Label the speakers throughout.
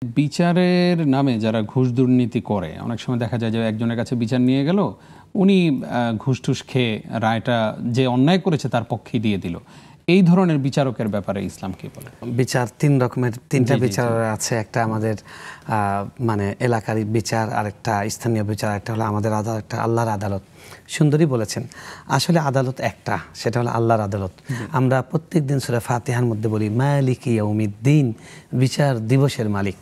Speaker 1: বিচারের নামে যারা ঘুষ দুর্নীতি করে অনেক সময় দেখা যায় যে একজনের কাছে বিচার নিয়ে গেল, উনি ঘুষ টুস খেয়ে রায়টা যে অন্যায় করেছে তার পক্ষেই দিয়ে দিল। এই ধরনের বিচারকের ব্যাপারে ইসলাম কি বলে?
Speaker 2: বিচার তিন রকমের, তিনটা বিচার আছে। একটা আমাদের মানে এলাকার বিচার, আরেকটা স্থানীয় বিচার, একটা হলো আমাদের আদালত, একটা আল্লাহর আদালত। সুন্দরী বলেছেন, আসলে আদালত একটা, সেটা হলো আল্লাহর আদালত। আমরা প্রত্যেক দিন সূরা ফাতিহার মধ্যে বলি মালিকি ইয়াউমিদ্দিন, বিচার দিবসের মালিক।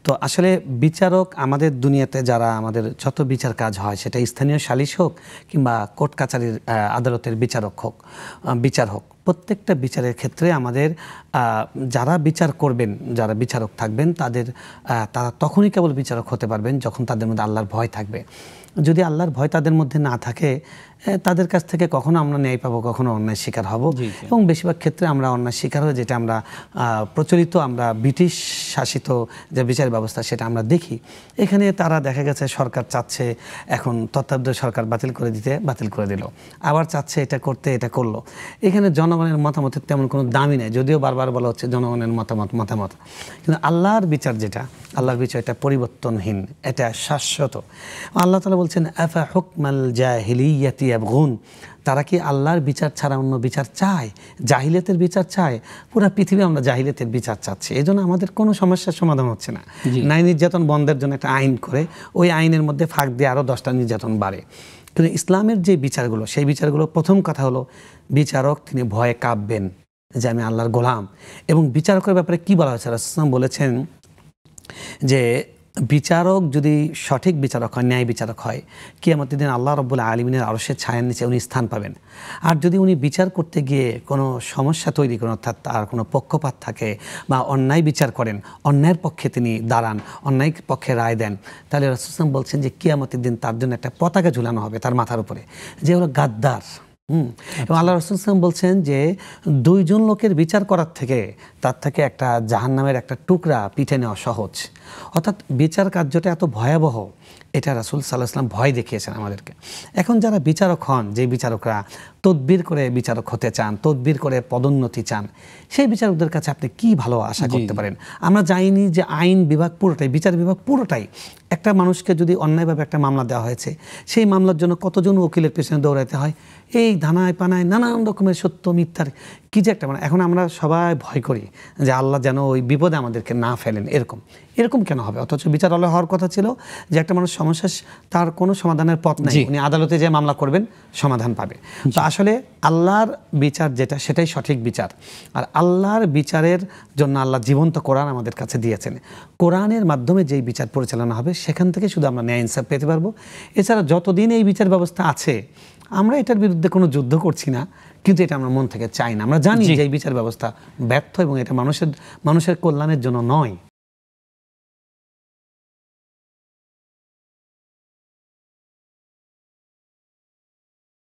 Speaker 2: তো আসলে বিচারক আমাদের দুনিয়াতে যারা আমাদের যত বিচার কাজ হয়, সেটা স্থানীয় সালিশ হোক কিংবা কোর্ট কাছারির আদালতের বিচারক হোক, বিচার হোক, প্রত্যেকটা বিচারের ক্ষেত্রে আমাদের যারা বিচার করবেন, যারা বিচারক থাকবেন, তারা তখনই কেবল বিচারক হতে পারবেন যখন তাদের মধ্যে আল্লাহর ভয় থাকবে। যদি আল্লাহর ভয় তাদের মধ্যে না থাকে, তাদের কাছ থেকে কখনো আমরা ন্যায় পাবো, কখনো অন্যায় শিকার হব। এবং বেশিরভাগ ক্ষেত্রে আমরা অন্যায় শিকার হয়ে, যেটা আমরা প্রচলিত, আমরা ব্রিটিশ শাসিত যে বিচার ব্যবস্থা সেটা আমরা দেখি। এখানে তারা দেখা গেছে সরকার চাচ্ছে এখন তত্ত্বাবধায়ক সরকার বাতিল করে দিতে, বাতিল করে দিল, আবার চাচ্ছে এটা করতে, এটা করলো। এখানে জনগণের মতামতের তেমন কোনো দামই নেই, যদিও বারবার বলা হচ্ছে জনগণের মতামত। কিন্তু আল্লাহর বিচার যেটা, আল্লাহর বিচার এটা পরিবর্তনহীন, এটা শাশ্বত। আল্লাহ তাআলা বলছেন আফা হুকমাল জাহিলিয়াতি ইয়াবগুন, তারা কি আল্লাহর বিচার ছাড়া অন্য বিচার চায়? জাহিলিয়াতের বিচার চায়? পুরো পৃথিবী আমরা জাহিলিয়াতের বিচার চাচ্ছি, এই জন্য আমাদের কোনো সমস্যার সমাধান হচ্ছে না। নারী নির্যাতন বন্ধের জন্য একটা আইন করে, ওই আইনের মধ্যে ফাঁক দিয়ে আরও 10টা নির্যাতন বাড়ে। কিন্তু ইসলামের যে বিচারগুলো, সেই বিচারগুলো, প্রথম কথা হলো বিচারক তিনি ভয়ে কাঁপবেন যে আমি আল্লাহর গোলাম। এবং বিচারকের ব্যাপারে কি বলা হয়েছে? রাসূল বলেছেন যে বিচারক যদি সঠিক বিচারক হয়, ন্যায় বিচারক হয়, কিয়ামতের দিন আল্লাহ রাব্বুল আলামিনের আরশের ছায়ার নিচে উনি স্থান পাবেন। আর যদি উনি বিচার করতে গিয়ে কোনো সমস্যা তৈরি করেন, অর্থাৎ তার কোনো পক্ষপাত থাকে বা অন্যায় বিচার করেন, অন্যায়ের পক্ষে তিনি দাঁড়ান, অন্যায় পক্ষে রায় দেন, তাহলে রাসূল বলছেন যে কিয়ামতের দিন তার জন্য একটা পতাকা ঝুলানো হবে তার মাথার উপরে, যে হলো গাদ্দার। এবং আল্লাহ রাসূল বলছেন যে 2 জন লোকের বিচার করার থেকে তার থেকে একটা জাহান্নামের একটা টুকরা পিঠে নেওয়া সহজ। অর্থাৎ বিচার কার্যটা এত ভয়াবহ, এটা রাসূল সাল্লাল্লাহু আলাইহি ওয়াসাল্লাম ভয় দেখিয়েছেন আমাদেরকে। এখন যারা বিচারক হন, যে বিচারকরা তদবির করে বিচারক হতে চান, তদবির করে পদোন্নতি চান, সেই বিচারকদের কাছে আপনি কি ভালো আশা করতে পারেন? আমরা জানি যে আইন বিভাগ পুরোটাই, বিচার বিভাগ পুরোটাই, একটা মানুষকে যদি অন্যায়ভাবে একটা মামলা দেওয়া হয়েছে, সেই মামলার জন্য কতজন উকিলের পেছনে দৌড়াইতে হয়, এই ধানায় পানায় নানান রকমের সত্য মিথ্যার কি যে একটা, মানে এখন আমরা সবাই ভয় করি যে আল্লাহ যেন ওই বিপদে আমাদেরকে না ফেলেন। এরকম কেন হবে? অথচ বিচারালয় হওয়ার কথা ছিল যে একটা মানুষ সমস্যা, তার কোনো সমাধানের পথ নেই, উনি আদালতে যে মামলা করবেন, সমাধান পাবে। তো আসলে আল্লাহর বিচার যেটা, সেটাই সঠিক বিচার। আর আল্লাহর বিচারের জন্য আল্লাহ জীবন্ত কোরআন আমাদের কাছে দিয়েছেন। কোরআনের মাধ্যমে যেই বিচার পরিচালনা হবে, সেখান থেকে শুধু আমরা ন্যায় ইনসাফ পেতে পারবো। এছাড়া যতদিন এই বিচার ব্যবস্থা আছে, আমরা এটার বিরুদ্ধে কোনো যুদ্ধ করছি না, কিন্তু এটা আমরা মন থেকে চাই না। আমরা জানি যে এই বিচার ব্যবস্থা ব্যর্থ এবং এটা মানুষের কল্যাণের জন্য নয়।